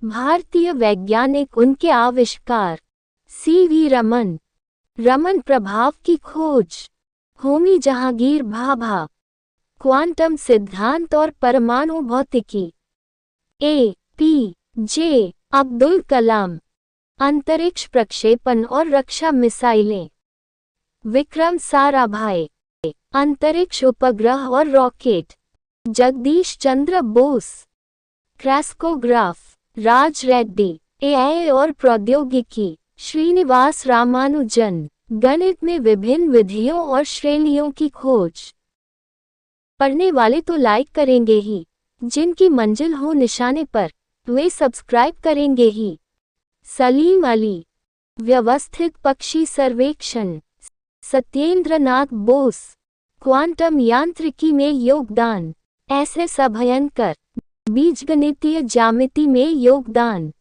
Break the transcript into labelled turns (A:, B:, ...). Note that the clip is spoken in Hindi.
A: भारतीय वैज्ञानिक, उनके आविष्कार। CV रमन। रमन प्रभाव की खोज। होमी जहांगीर भाभा। क्वांटम सिद्धांत और परमाणु भौतिकी। APJ अब्दुल कलाम। अंतरिक्ष प्रक्षेपण और रक्षा मिसाइलें। विक्रम साराभाई। अंतरिक्ष उपग्रह और रॉकेट। जगदीश चंद्र बोस। क्रैस्कोग्राफ। राज रेड्डी। AI और प्रौद्योगिकी। श्रीनिवास रामानुजन। गणित में विभिन्न विधियों और श्रेणियों की खोज। पढ़ने वाले तो लाइक करेंगे ही, जिनकी मंजिल हो निशाने पर वे सब्सक्राइब करेंगे ही। सलीम अली। व्यवस्थित पक्षी सर्वेक्षण। सत्येंद्र नाथ बोस। क्वांटम यांत्रिकी में योगदान। SS अभयंकर। बीजगणितीय ज्यामिति में योगदान।